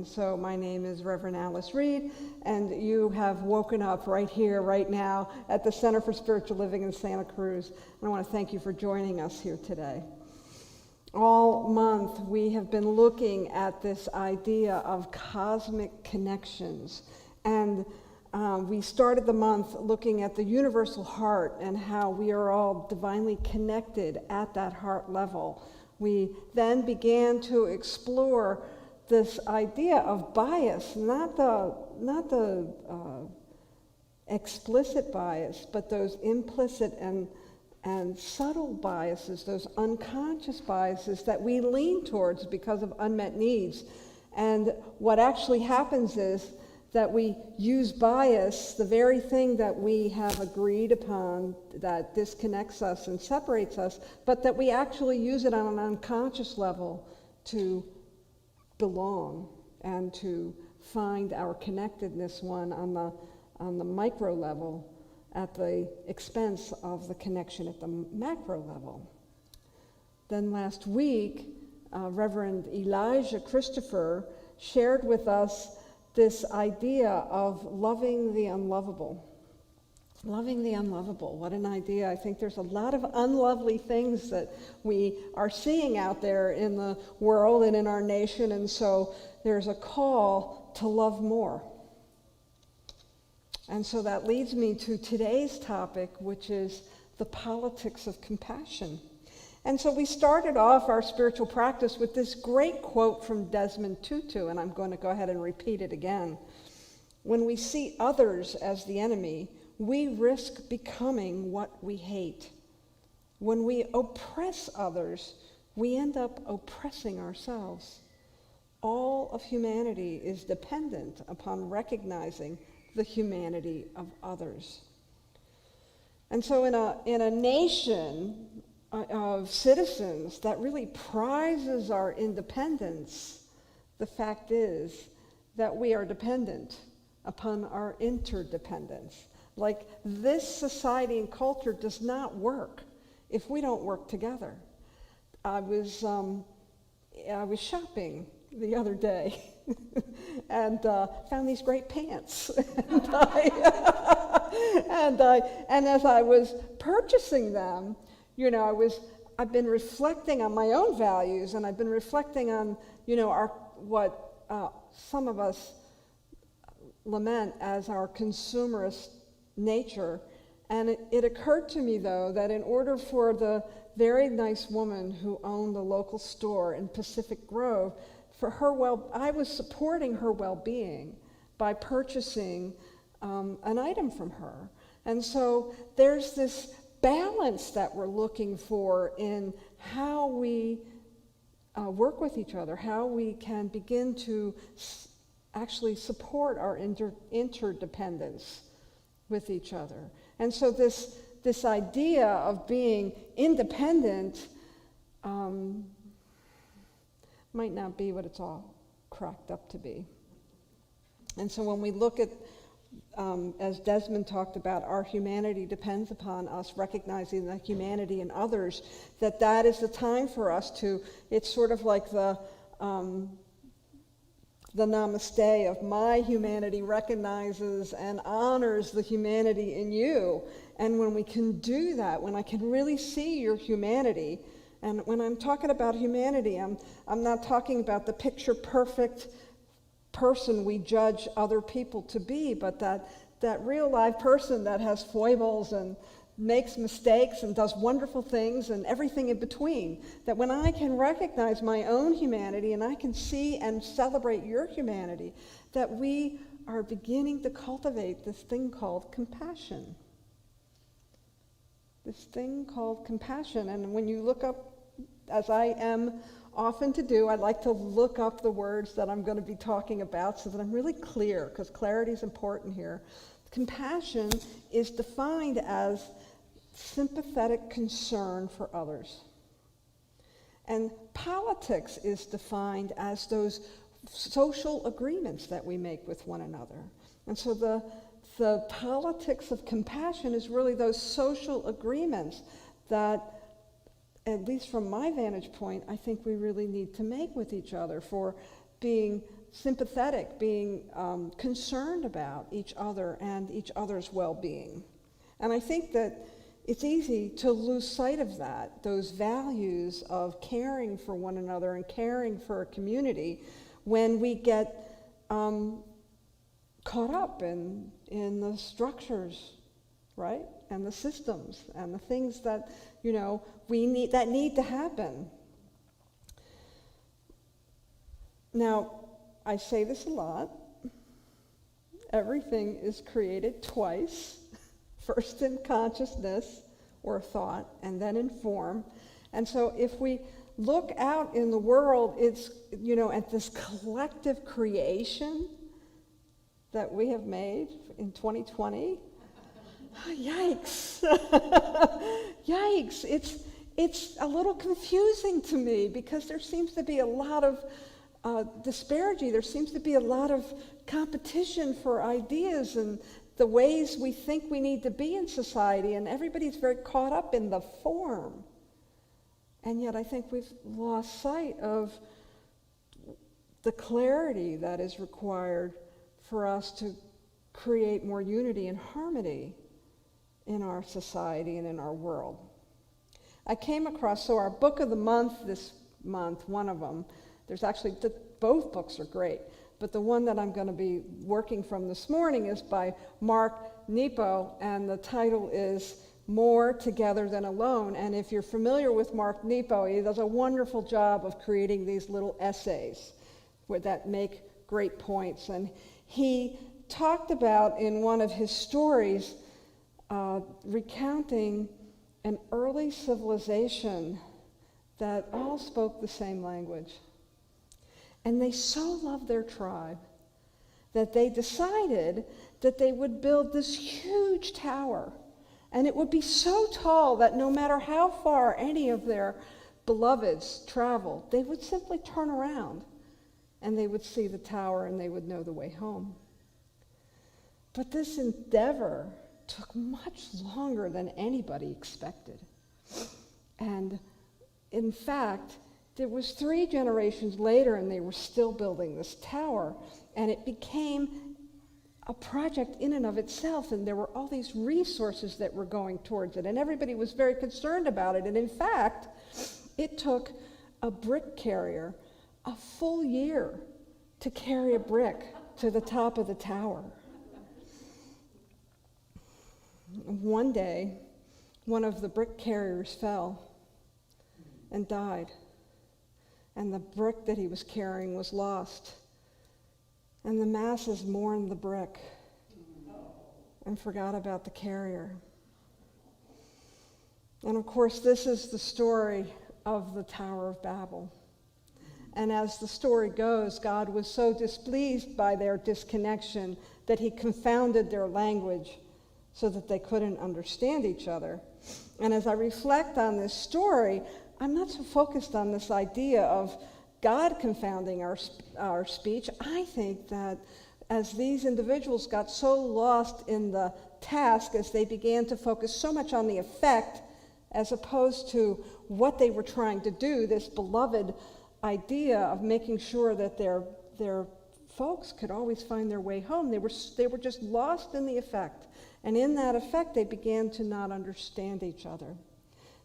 And so my name is Reverend Alice Reid, and you have woken up right here, right now, at the Center for Spiritual Living in Santa Cruz. And I want to thank you for joining us here today. All month, we have been looking at this idea of cosmic connections. And we started the month looking at the universal heart and how we are all divinely connected at that heart level. We then began to explore this idea of bias, not the explicit bias, but those implicit and subtle biases, those unconscious biases that we lean towards because of unmet needs. And what actually happens is that we use bias, the very thing that we have agreed upon that disconnects us and separates us, but that we actually use it on an unconscious level to belong and to find our connectedness on the micro level at the expense of the connection at the macro level. Then last week, Reverend Elijah Christopher shared with us this idea of loving the unlovable. Loving the unlovable, what an idea. I think there's a lot of unlovely things that we are seeing out there in the world and in our nation, and so there's a call to love more. And so that leads me to today's topic, which is the politics of compassion. And so we started off our spiritual practice with this great quote from Desmond Tutu, and I'm going to go ahead and repeat it again. When we see others as the enemy, we risk becoming what we hate. When we oppress others, we end up oppressing ourselves. All of humanity is dependent upon recognizing the humanity of others. And so in a nation of citizens that really prizes our independence, the fact is that we are dependent upon our interdependence. Like, this society and culture does not work if we don't work together. I was shopping the other day and found these great pants. and as I was purchasing them, I've been reflecting on my own values, and I've been reflecting on, what some of us lament as our consumerist nature. And it occurred to me, though, that in order for the very nice woman who owned the local store in Pacific Grove, I was supporting her well-being by purchasing an item from her. And so there's this balance that we're looking for in how we work with each other, how we can begin to actually support our interdependence with each other. And so this idea of being independent might not be what it's all cracked up to be. And so when we look at, as Desmond talked about, our humanity depends upon us recognizing the humanity in others, that is the time for us to, it's sort of like the namaste of my humanity recognizes and honors the humanity in you. And when we can do that, when I can really see your humanity, and when I'm talking about humanity, I'm not talking about the picture perfect person we judge other people to be, but that real live person that has foibles and makes mistakes and does wonderful things and everything in between. That when I can recognize my own humanity and I can see and celebrate your humanity, that we are beginning to cultivate this thing called compassion. This thing called compassion. And when you look up, as I am often to do, I like to look up the words that I'm going to be talking about so that I'm really clear, because clarity is important here. Compassion is defined as sympathetic concern for others. And politics is defined as those social agreements that we make with one another. And so the politics of compassion is really those social agreements that, at least from my vantage point, I think we really need to make with each other for being sympathetic, being concerned about each other and each other's well-being. And I think that it's easy to lose sight of that, those values of caring for one another and caring for a community, when we get caught up in the structures, right? And the systems and the things that, we need to happen. Now, I say this a lot. Everything is created twice. First in consciousness or thought, and then in form. And so if we look out in the world, it's, at this collective creation that we have made in 2020. Yikes. Yikes. It's a little confusing to me, because there seems to be a lot of disparity. There seems to be a lot of competition for ideas and the ways we think we need to be in society, and everybody's very caught up in the form. And yet I think we've lost sight of the clarity that is required for us to create more unity and harmony in our society and in our world. I came across, so our book of the month this month, one of them, there's actually, both books are great, but the one that I'm going to be working from this morning is by Mark Nepo, and the title is More Together Than Alone. And if you're familiar with Mark Nepo, he does a wonderful job of creating these little essays that make great points. And he talked about in one of his stories recounting an early civilization that all spoke the same language. And they so loved their tribe that they decided that they would build this huge tower. And it would be so tall that no matter how far any of their beloveds traveled, they would simply turn around and they would see the tower and they would know the way home. But this endeavor took much longer than anybody expected. And in fact, there was 3 generations later and they were still building this tower, and it became a project in and of itself, and there were all these resources that were going towards it, and everybody was very concerned about it. And in fact, it took a brick carrier a full year to carry a brick to the top of the tower. One day, one of the brick carriers fell and died, and the brick that he was carrying was lost. And the masses mourned the brick and forgot about the carrier. And of course, this is the story of the Tower of Babel. And as the story goes, God was so displeased by their disconnection that he confounded their language so that they couldn't understand each other. And as I reflect on this story, I'm not so focused on this idea of God confounding our speech. I think that as these individuals got so lost in the task, as they began to focus so much on the effect as opposed to what they were trying to do, this beloved idea of making sure that their folks could always find their way home, they were just lost in the effect. And in that effect, they began to not understand each other.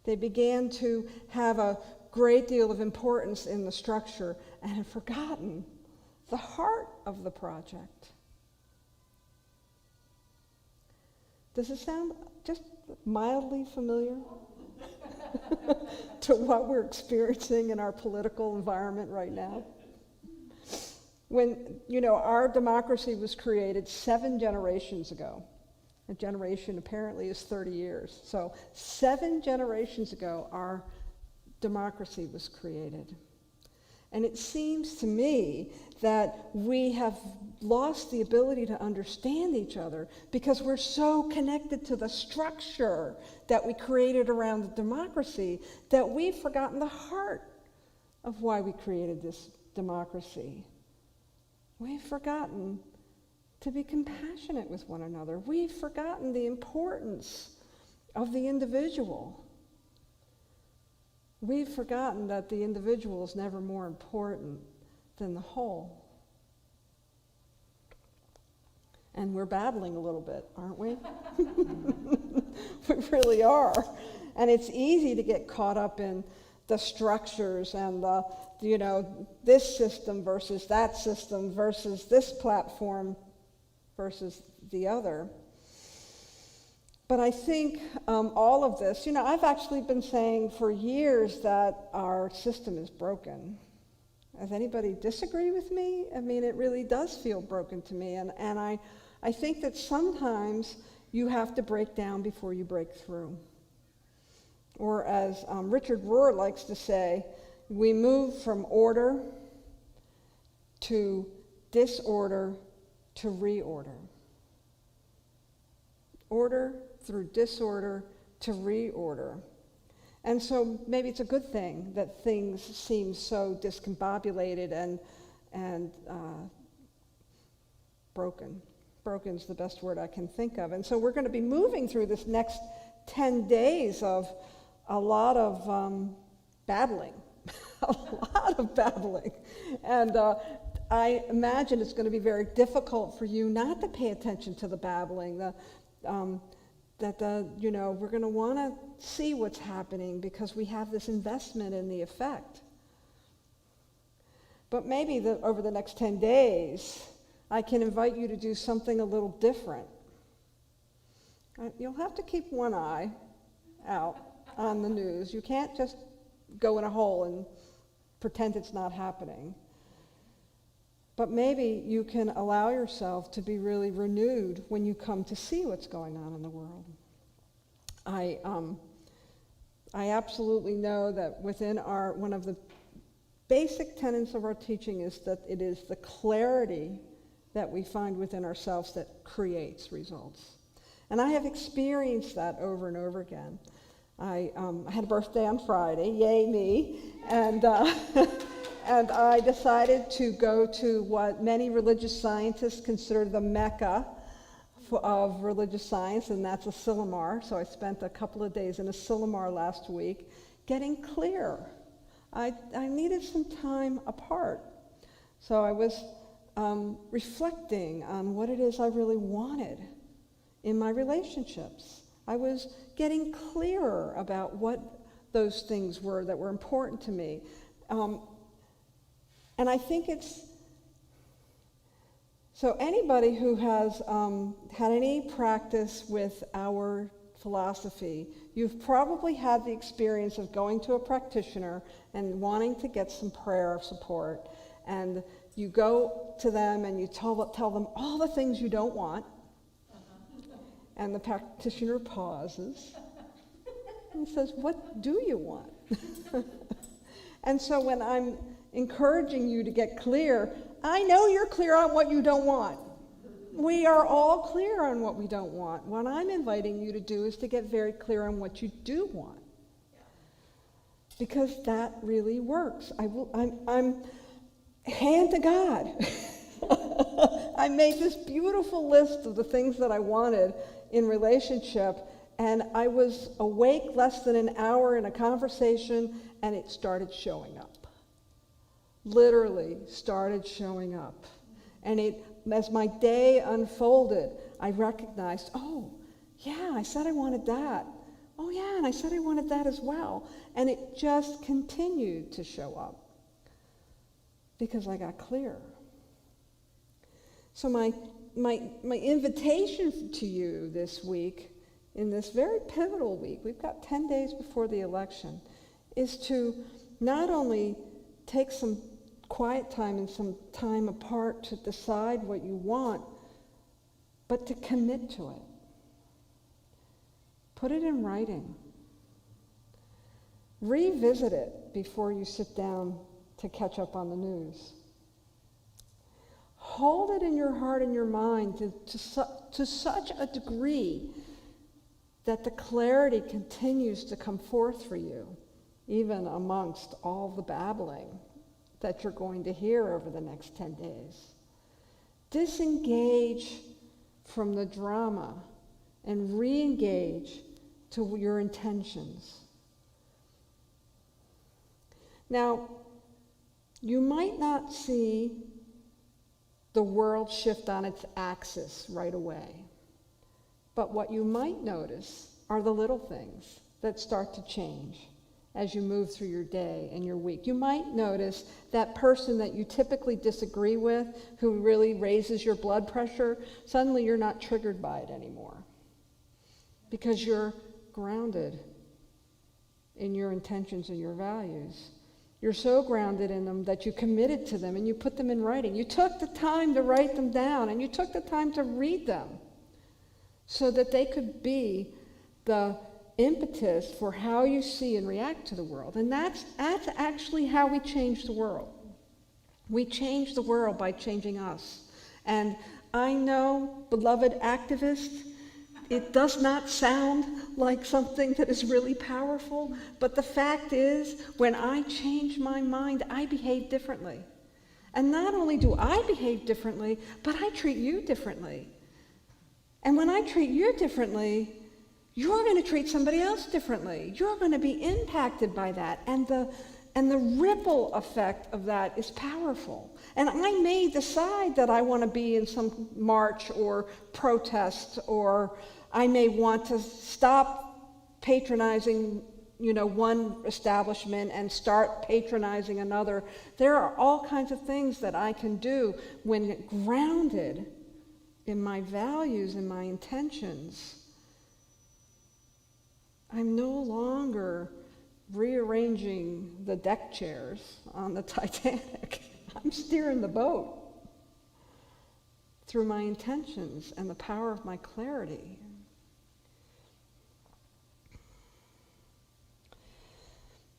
They began to have a great deal of importance in the structure and had forgotten the heart of the project. Does it sound just mildly familiar to what we're experiencing in our political environment right now? When, our democracy was created 7 generations ago. A generation apparently is 30 years. So 7 generations ago, our democracy was created. And it seems to me that we have lost the ability to understand each other because we're so connected to the structure that we created around the democracy that we've forgotten the heart of why we created this democracy. We've forgotten to be compassionate with one another. We've forgotten the importance of the individual. We've forgotten that the individual is never more important than the whole. And we're babbling a little bit, aren't we? We really are. And it's easy to get caught up in the structures and this system versus that system versus this platform versus the other. But I think all of this, I've actually been saying for years that our system is broken. Does anybody disagree with me? I mean, it really does feel broken to me. And I think that sometimes you have to break down before you break through. Or as Richard Rohr likes to say, we move from order to disorder to reorder. Order through disorder to reorder. And so maybe it's a good thing that things seem so discombobulated and broken. Broken is the best word I can think of. And so we're going to be moving through this next 10 days of a lot of babbling. A lot of babbling. And I imagine it's going to be very difficult for you not to pay attention to the babbling, we're going to want to see what's happening because we have this investment in the effect. But maybe over the next 10 days, I can invite you to do something a little different. You'll have to keep one eye out on the news. You can't just go in a hole and pretend it's not happening. But maybe you can allow yourself to be really renewed when you come to see what's going on in the world. I absolutely know that within one of the basic tenets of our teaching is that it is the clarity that we find within ourselves that creates results. And I have experienced that over and over again. I had a birthday on Friday, yay me, and and I decided to go to what many religious scientists consider the Mecca of religious science, and that's Asilomar. So I spent a couple of days in Asilomar last week getting clear. I needed some time apart. So I was reflecting on what it is I really wanted in my relationships. I was getting clearer about what those things were that were important to me. And I think so anybody who has had any practice with our philosophy, you've probably had the experience of going to a practitioner and wanting to get some prayer support. And you go to them and you tell them all the things you don't want. And the practitioner pauses and says, "What do you want?" And so when I'm encouraging you to get clear, I know you're clear on what you don't want. We are all clear on what we don't want. What I'm inviting you to do is to get very clear on what you do want. Because that really works. I'm hand to God. I made this beautiful list of the things that I wanted in relationship, and I was awake less than an hour in a conversation, and it started showing up. Literally started showing up. And as my day unfolded, I recognized, oh, yeah, I said I wanted that. Oh, yeah, and I said I wanted that as well. And it just continued to show up because I got clear. So my invitation to you this week, in this very pivotal week, we've got 10 days before the election, is to not only take some quiet time and some time apart to decide what you want, but to commit to it. Put it in writing. Revisit it before you sit down to catch up on the news. Hold it in your heart and your mind to such a degree that the clarity continues to come forth for you, even amongst all the babbling that you're going to hear over the next 10 days. Disengage from the drama and re-engage to your intentions. Now, you might not see the world shift on its axis right away. But what you might notice are the little things that start to change as you move through your day and your week. You might notice that person that you typically disagree with, who really raises your blood pressure, suddenly you're not triggered by it anymore because you're grounded in your intentions and your values. You're so grounded in them that you committed to them and you put them in writing. You took the time to write them down and you took the time to read them so that they could be the impetus for how you see and react to the world. And that's actually how we change the world. We change the world by changing us. And I know, beloved activists, it does not sound like something that is really powerful, but the fact is, when I change my mind, I behave differently. And not only do I behave differently, but I treat you differently. And when I treat you differently, you're going to treat somebody else differently. You're going to be impacted by that. And the ripple effect of that is powerful. And I may decide that I want to be in some march or protest, or I may want to stop patronizing, one establishment and start patronizing another. There are all kinds of things that I can do when grounded in my values and my intentions. I'm no longer rearranging the deck chairs on the Titanic. I'm steering the boat through my intentions and the power of my clarity.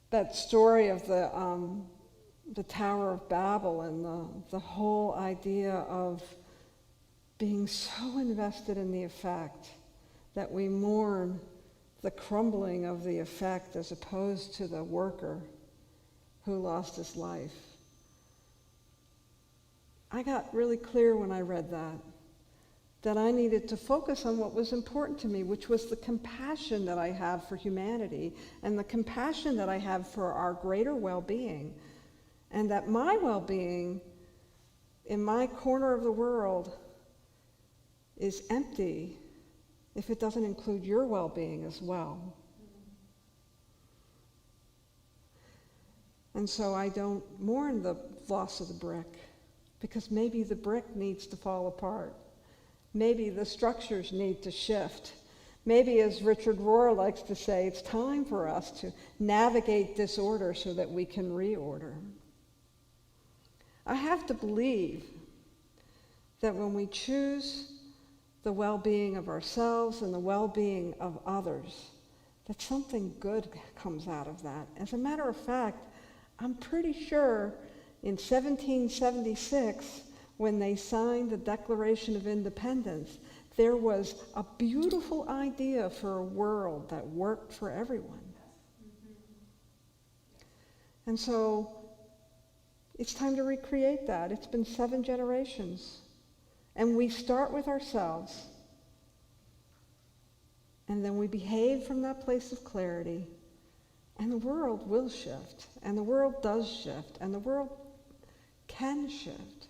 That story of the Tower of Babel and the whole idea of being so invested in the effect that we mourn the crumbling of the effect as opposed to the worker who lost his life. I got really clear when I read that I needed to focus on what was important to me, which was the compassion that I have for humanity and the compassion that I have for our greater well-being, and that my well-being in my corner of the world is empty if it doesn't include your well-being as well. And so I don't mourn the loss of the brick, because maybe the brick needs to fall apart. Maybe the structures need to shift. Maybe, as Richard Rohr likes to say, it's time for us to navigate disorder so that we can reorder. I have to believe that when we choose the well-being of ourselves and the well-being of others, that something good comes out of that. As a matter of fact, I'm pretty sure in 1776, when they signed the Declaration of Independence, there was a beautiful idea for a world that worked for everyone. And so it's time to recreate that. It's been 7 generations. And we start with ourselves, and then we behave from that place of clarity, and the world will shift, and the world does shift, and the world can shift.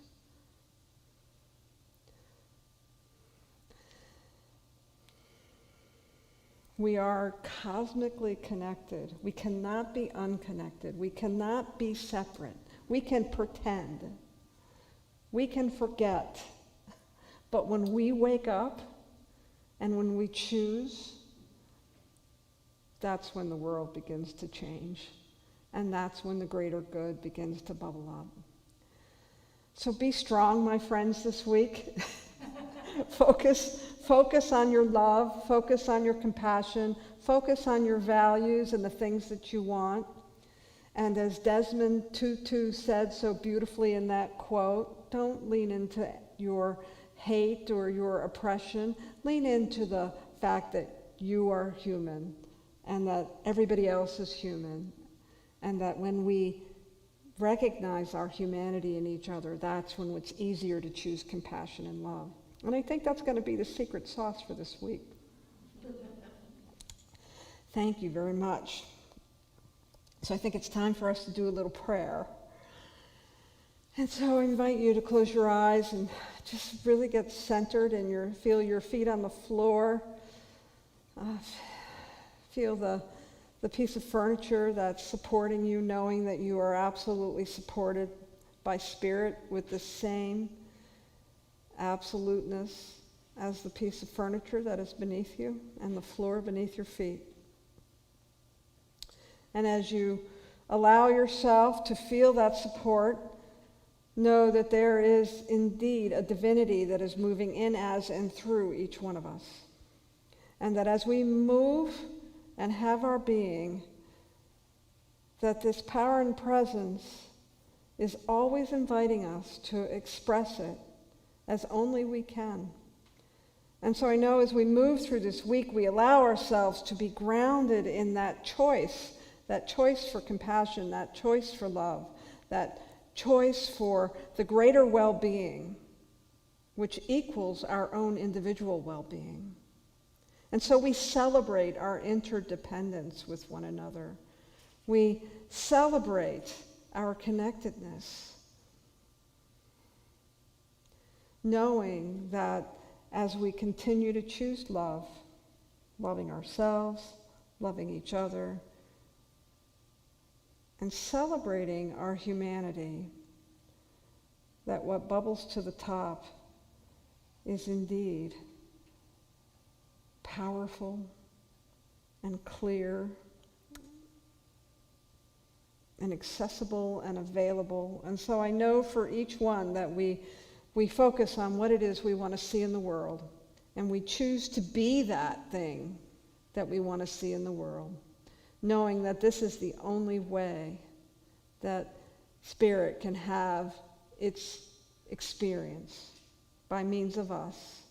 We are cosmically connected. We cannot be unconnected. We cannot be separate. We can pretend. We can forget. But when we wake up and when we choose, that's when the world begins to change. And that's when the greater good begins to bubble up. So be strong, my friends, this week. Focus on your love, focus on your compassion, focus on your values and the things that you want. And as Desmond Tutu said so beautifully in that quote, don't lean into your hate or your oppression. Lean into the fact that you are human and that everybody else is human, and that when we recognize our humanity in each other, that's when it's easier to choose compassion and love. And I think that's going to be the secret sauce for this week. Thank you very much. So I think it's time for us to do a little prayer. And so I invite you to close your eyes and just really get centered and feel your feet on the floor. Feel the piece of furniture that's supporting you, knowing that you are absolutely supported by Spirit with the same absoluteness as the piece of furniture that is beneath you and the floor beneath your feet. And as you allow yourself to feel that support, know that there is indeed a divinity that is moving in as and through each one of us. And that as we move and have our being, that this power and presence is always inviting us to express it as only we can. And so I know as we move through this week, we allow ourselves to be grounded in that choice for compassion, that choice for love, that choice for the greater well-being, which equals our own individual well-being. And so we celebrate our interdependence with one another. We celebrate our connectedness, knowing that as we continue to choose love, loving ourselves, loving each other, and celebrating our humanity, that what bubbles to the top is indeed powerful and clear and accessible and available. And so I know for each one that we focus on what it is we want to see in the world, and we choose to be that thing that we want to see in the world, knowing that this is the only way that Spirit can have its experience by means of us.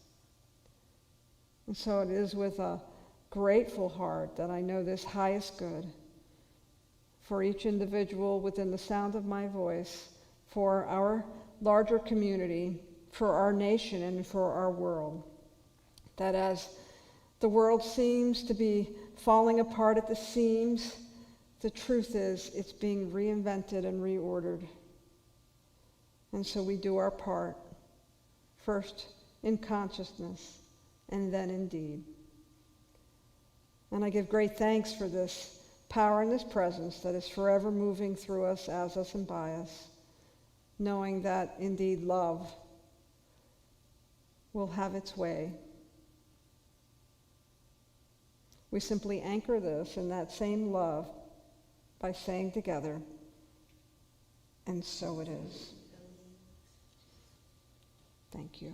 And so it is with a grateful heart that I know this highest good for each individual within the sound of my voice, for our larger community, for our nation, and for our world. That as the world seems to be falling apart at the seams, the truth is it's being reinvented and reordered. And so we do our part, first in consciousness and then in deed. And I give great thanks for this power and this presence that is forever moving through us, as us, and by us, knowing that indeed love will have its way. We simply anchor this in that same love by saying together, and so it is. Thank you.